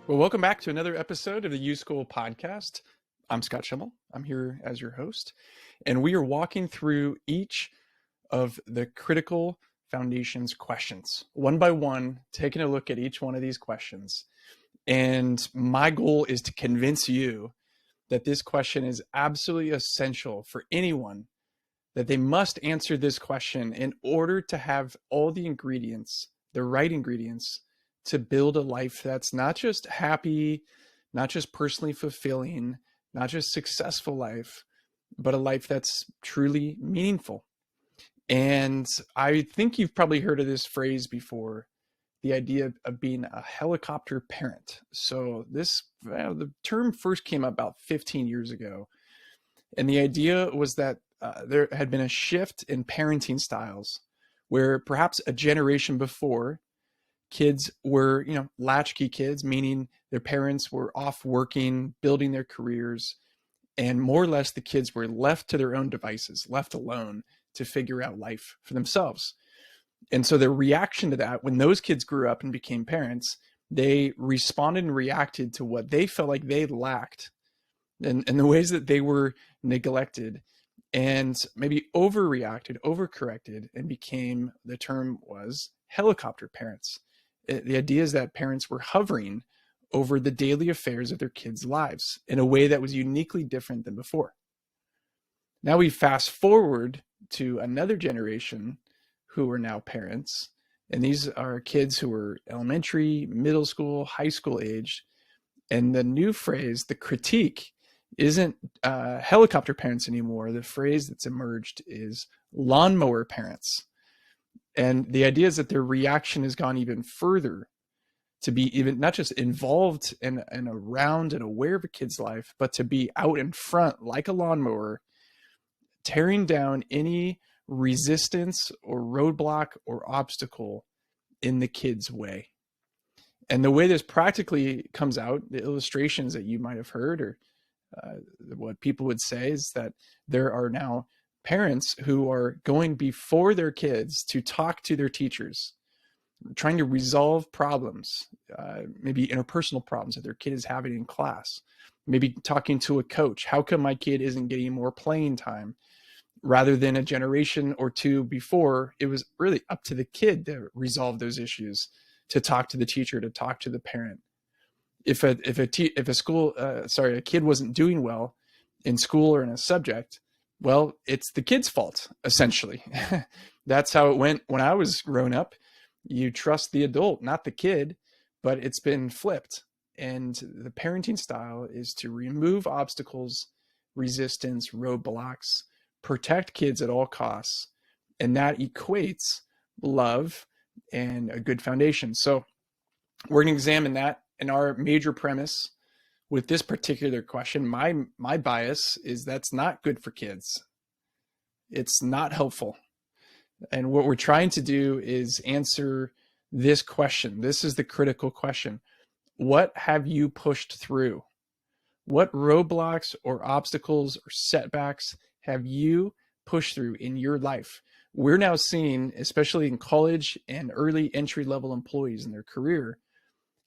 Well, welcome back to another episode of the YouSchool podcast. I'm Scott Schimmel. I'm here as your host, and we are walking through each of the critical foundations questions, one by one, taking a look at each one of these questions. And my goal is to convince you that this question is absolutely essential for anyone, that they must answer this question in order to have all the ingredients, the right ingredients, to build a life that's not just happy, not just personally fulfilling, not just successful life, but a life that's truly meaningful. And I think you've probably heard of this phrase before, the idea of being a helicopter parent. So the term first came up about 15 years ago. And the idea was that there had been a shift in parenting styles where perhaps a generation before, kids were, latchkey kids, meaning their parents were off working, building their careers, and more or less the kids were left to their own devices, left alone to figure out life for themselves. And so their reaction to that, when those kids grew up and became parents, they responded and reacted to what they felt like they lacked and the ways that they were neglected and maybe overreacted, overcorrected, and became, the term was helicopter parents. The idea is that parents were hovering over the daily affairs of their kids' lives in a way that was uniquely different than before. Now we fast forward to another generation who are now parents, and these are kids who are elementary, middle school, high school age. And the new phrase, the critique, isn't helicopter parents anymore. The phrase that's emerged is lawnmower parents. And the idea is that their reaction has gone even further to be even not just involved and around and aware of a kid's life, but to be out in front like a lawnmower, tearing down any resistance or roadblock or obstacle in the kid's way. And the way this practically comes out, the illustrations that you might have heard, or what people would say, is that there are now parents who are going before their kids to talk to their teachers, trying to resolve problems, maybe interpersonal problems that their kid is having in class, maybe talking to a coach. How come my kid isn't getting more playing time? Rather than a generation or two before, it was really up to the kid to resolve those issues, to talk to the teacher, to talk to the parent. If a kid wasn't doing well in school or in a subject, well, it's the kid's fault, essentially. That's how it went when I was growing up. You trust the adult, not the kid, but it's been flipped. And the parenting style is to remove obstacles, resistance, roadblocks, protect kids at all costs. And that equates love and a good foundation. So we're going to examine that. And our major premise with this particular question, my bias is that's not good for kids. It's not helpful. And what we're trying to do is answer this question. This is the critical question. What have you pushed through? What roadblocks or obstacles or setbacks have you pushed through in your life? We're now seeing, especially in college and early entry-level employees in their career,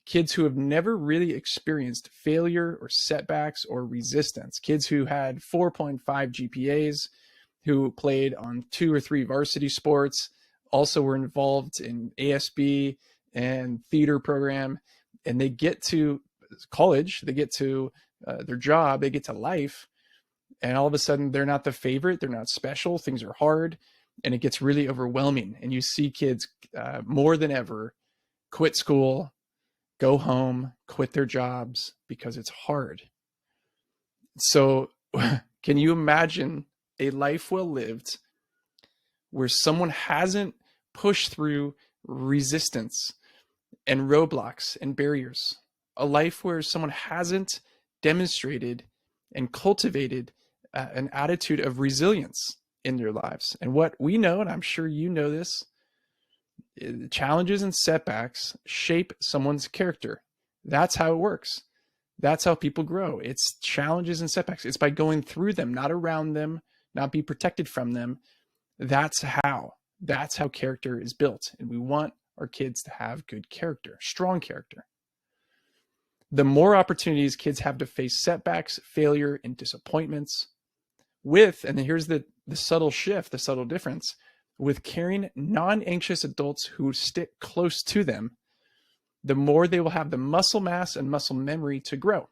kids who have never really experienced failure or setbacks or resistance, kids who had 4.5 GPAs, who played on 2 or 3 varsity sports, also were involved in ASB and theater program, and they get to college, they get to their job, they get to life, and all of a sudden they're not the favorite, they're not special, things are hard, and it gets really overwhelming. And you see kids more than ever quit school, go home, quit their jobs because it's hard. So can you imagine a life well lived where someone hasn't pushed through resistance and roadblocks and barriers? A life where someone hasn't demonstrated and cultivated an attitude of resilience in their lives. And what we know, and I'm sure you know this, challenges and setbacks shape someone's character. That's how it works. That's how people grow. It's challenges and setbacks. It's by going through them, not around them, not be protected from them. That's how character is built. And we want our kids to have good character, strong character. the more opportunities kids have to face setbacks, failure, and disappointments with, and then here's the subtle shift, the subtle difference, with caring, non-anxious adults who stick close to them, the more they will have the muscle mass and muscle memory to grow.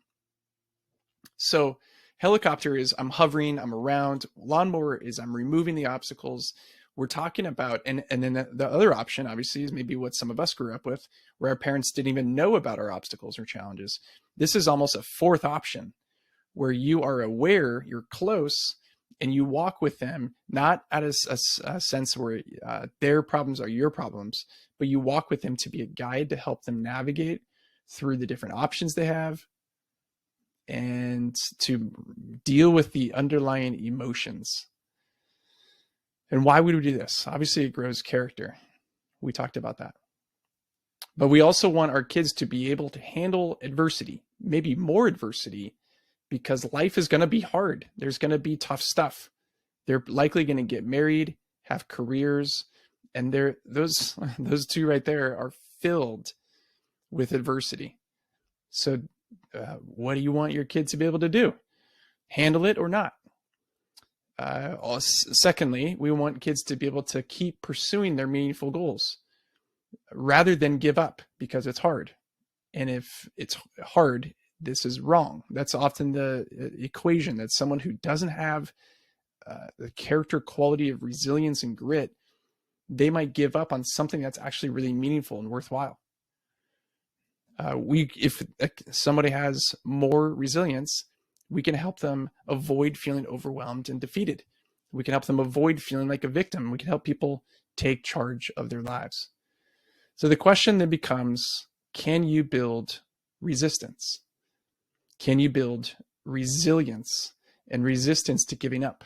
So helicopter is I'm hovering, I'm around. Lawnmower is I'm removing the obstacles. We're talking about, and then the other option, obviously, is maybe what some of us grew up with, where our parents didn't even know about our obstacles or challenges. This is almost a fourth option, where you are aware, you're close, and you walk with them, not at a sense where their problems are your problems, but you walk with them to be a guide to help them navigate through the different options they have and to deal with the underlying emotions. And why would we do this? Obviously, it grows character. We talked about that. But we also want our kids to be able to handle adversity, maybe more adversity, because life is going to be hard. There's going to be tough stuff. They're likely going to get married, have careers, and those two right there are filled with adversity. So what do you want your kids to be able to do? Handle it or not? Secondly, we want kids to be able to keep pursuing their meaningful goals rather than give up because it's hard. And if it's hard, this is wrong. That's often the equation, that someone who doesn't have the character quality of resilience and grit, they might give up on something that's actually really meaningful and worthwhile. If somebody has more resilience, we can help them avoid feeling overwhelmed and defeated. We can help them avoid feeling like a victim. We can help people take charge of their lives. So the question then becomes, can you build resistance? Can you build resilience and resistance to giving up?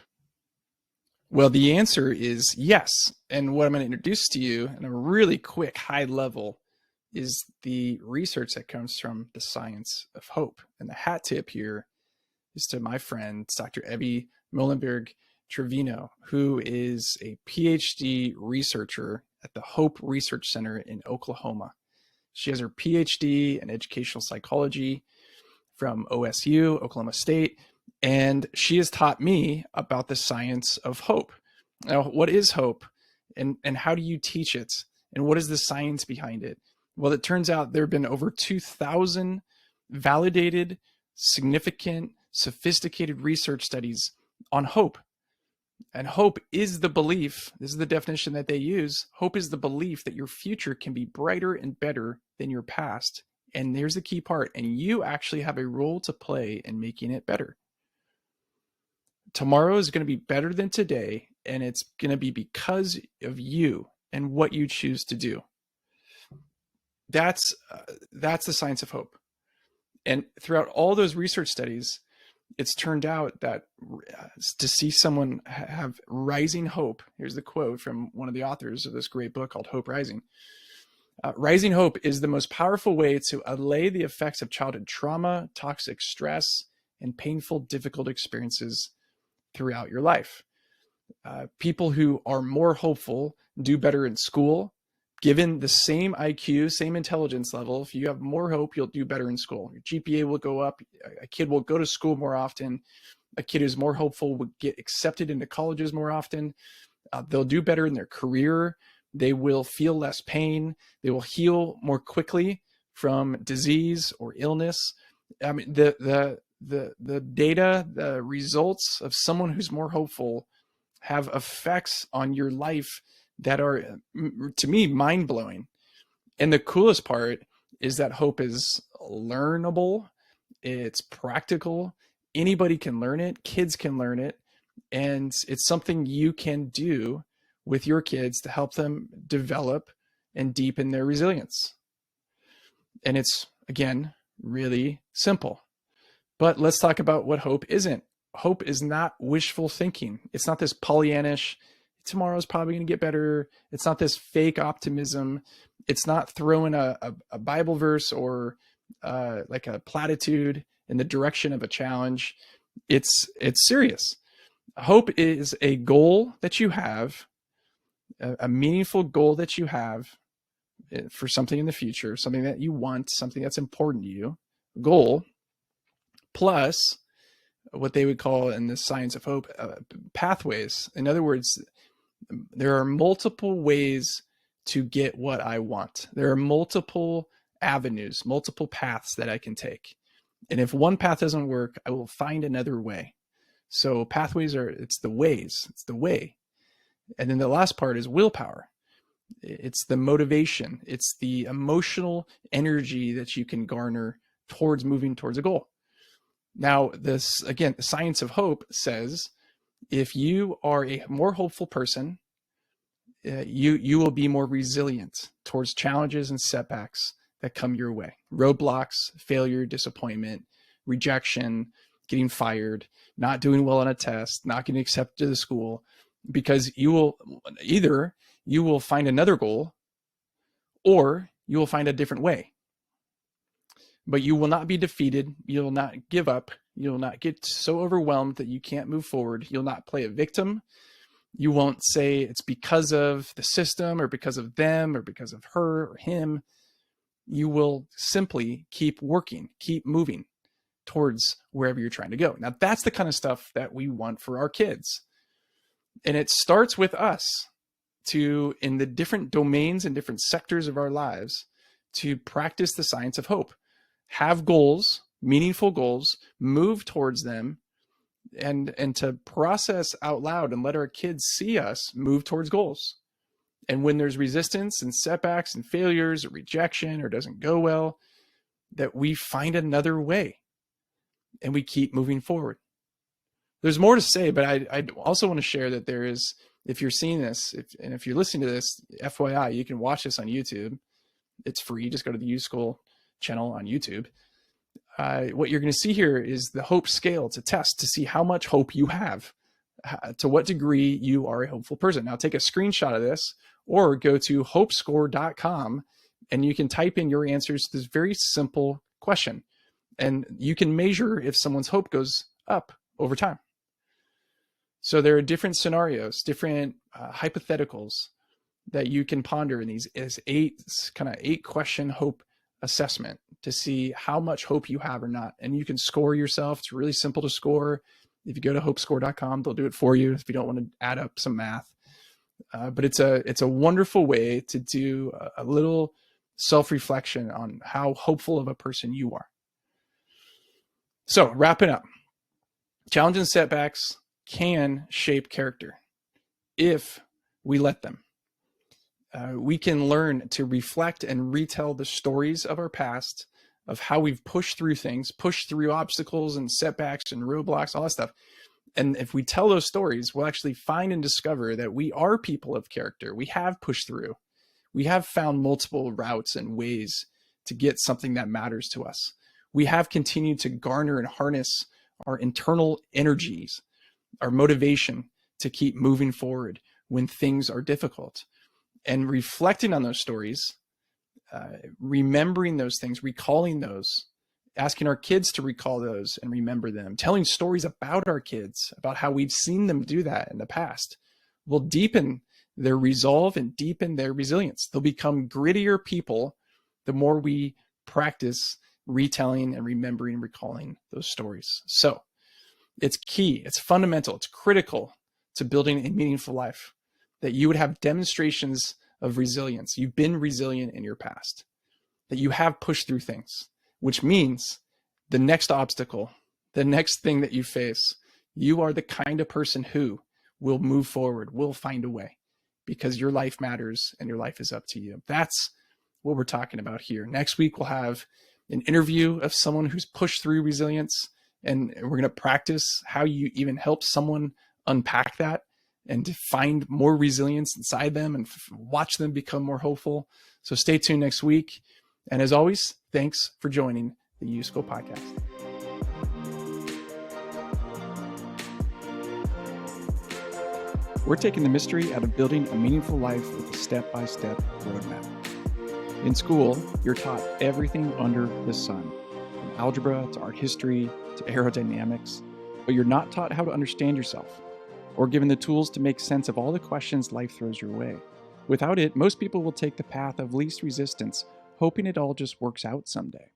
Well, the answer is yes. And what I'm going to introduce to you in a really quick high level is the research that comes from the science of hope. And the hat tip here is to my friend, Dr. Ebby Molenberg-Trevino, who is a PhD researcher at the Hope Research Center in Oklahoma. She has her PhD in educational psychology from OSU, Oklahoma State, and she has taught me about the science of hope. Now, what is hope, and how do you teach it, and what is the science behind it? Well, it turns out there have been over 2,000 validated, significant, sophisticated research studies on hope. And hope is the belief, this is the definition that they use, hope is the belief that your future can be brighter and better than your past. And there's the key part, and you actually have a role to play in making it better. Tomorrow is going to be better than today, and it's going to be because of you and what you choose to do. That's the science of hope. And throughout all those research studies, it's turned out that to see someone have rising hope, here's the quote from one of the authors of this great book called Hope Rising. Rising hope is the most powerful way to allay the effects of childhood trauma, toxic stress, and painful, difficult experiences throughout your life. People who are more hopeful do better in school. Given the same IQ, same intelligence level, if you have more hope, you'll do better in school. Your GPA will go up. A kid will go to school more often. A kid who's more hopeful will get accepted into colleges more often. They'll do better in their career. They will feel less pain. They will heal more quickly from disease or illness. I mean, the data, the results of someone who's more hopeful have effects on your life that are, to me, mind-blowing. And the coolest part is that hope is learnable. It's practical. Anybody can learn it. Kids can learn it. And it's something you can do with your kids to help them develop and deepen their resilience. And it's, again, really simple. But let's talk about what hope isn't. Hope is not wishful thinking. It's not this Pollyannish, tomorrow's probably going to get better. It's not this fake optimism. It's not throwing a Bible verse or like a platitude in the direction of a challenge. It's serious. Hope is a goal that you have, a meaningful goal that you have for something in the future, something that you want, something that's important to you, goal plus what they would call in the science of hope pathways. In other words, there are multiple ways to get what I want. There are multiple avenues, multiple paths that I can take. And if one path doesn't work, I will find another way. So pathways it's the ways, it's the way. And then the last part is willpower. It's the motivation. It's the emotional energy that you can garner towards moving towards a goal. Now, this, again, the science of hope says if you are a more hopeful person, you will be more resilient towards challenges and setbacks that come your way. Roadblocks, failure, disappointment, rejection, getting fired, not doing well on a test, not getting accepted to the school, because you will find another goal or you will find a different way. But you will not be defeated. You'll not give up. You'll not get so overwhelmed that you can't move forward. You'll not play a victim. You won't say it's because of the system or because of them or because of her or him. You will simply keep working, keep moving towards wherever you're trying to go. Now, that's the kind of stuff that we want for our kids. And it starts with us in the different domains and different sectors of our lives, to practice the science of hope. Have goals, meaningful goals, move towards them, and to process out loud and let our kids see us move towards goals. And when there's resistance and setbacks and failures or rejection or doesn't go well, that we find another way and we keep moving forward. There's more to say, but I also want to share that there is, if you're seeing this, if you're listening to this, FYI, you can watch this on YouTube. It's free. Just go to the YouSchool channel on YouTube. What you're going to see here is the hope scale to test to see how much hope you have, to what degree you are a hopeful person. Now take a screenshot of this or go to hopescore.com and you can type in your answers to this very simple question. And you can measure if someone's hope goes up over time. So there are different scenarios, different hypotheticals that you can ponder in these as eight question hope assessment to see how much hope you have or not. And you can score yourself. It's really simple to score. If you go to hopescore.com, they'll do it for you if you don't want to add up some math. But it's a wonderful way to do a little self-reflection on how hopeful of a person you are. So wrapping up, challenges and setbacks can shape character if we let them. We can learn to reflect and retell the stories of our past, of how we've pushed through things, pushed through obstacles and setbacks and roadblocks, all that stuff. And if we tell those stories, we'll actually find and discover that we are people of character. We have pushed through. We have found multiple routes and ways to get something that matters to us. We have continued to garner and harness our internal energies, our motivation to keep moving forward when things are difficult. And reflecting on those stories, remembering those things, recalling those, asking our kids to recall those and remember them, telling stories about our kids, about how we've seen them do that in the past, will deepen their resolve and deepen their resilience. They'll become grittier people the more we practice retelling and remembering and recalling those stories. So it's key, it's fundamental, it's critical to building a meaningful life that you would have demonstrations of resilience. You've been resilient in your past, that you have pushed through things, which means the next obstacle, the next thing that you face, you are the kind of person who will move forward, will find a way, because your life matters and your life is up to you. That's what we're talking about here. Next week, we'll have an interview of someone who's pushed through resilience, and we're going to practice how you even help someone unpack that and to find more resilience inside them and watch them become more hopeful. So stay tuned next week. And as always, thanks for joining the YouSchool podcast. We're taking the mystery out of building a meaningful life with a step-by-step roadmap. In school, you're taught everything under the sun, from algebra to art history to aerodynamics, but you're not taught how to understand yourself or given the tools to make sense of all the questions life throws your way. Without it, most people will take the path of least resistance, hoping it all just works out someday.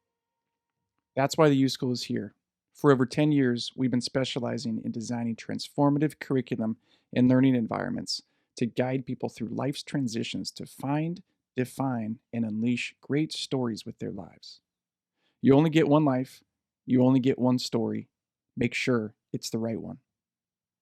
That's why the YouSchool is here. For over 10 years, we've been specializing in designing transformative curriculum and learning environments to guide people through life's transitions to find, define, and unleash great stories with their lives. You only get one life, you only get one story. Make sure it's the right one.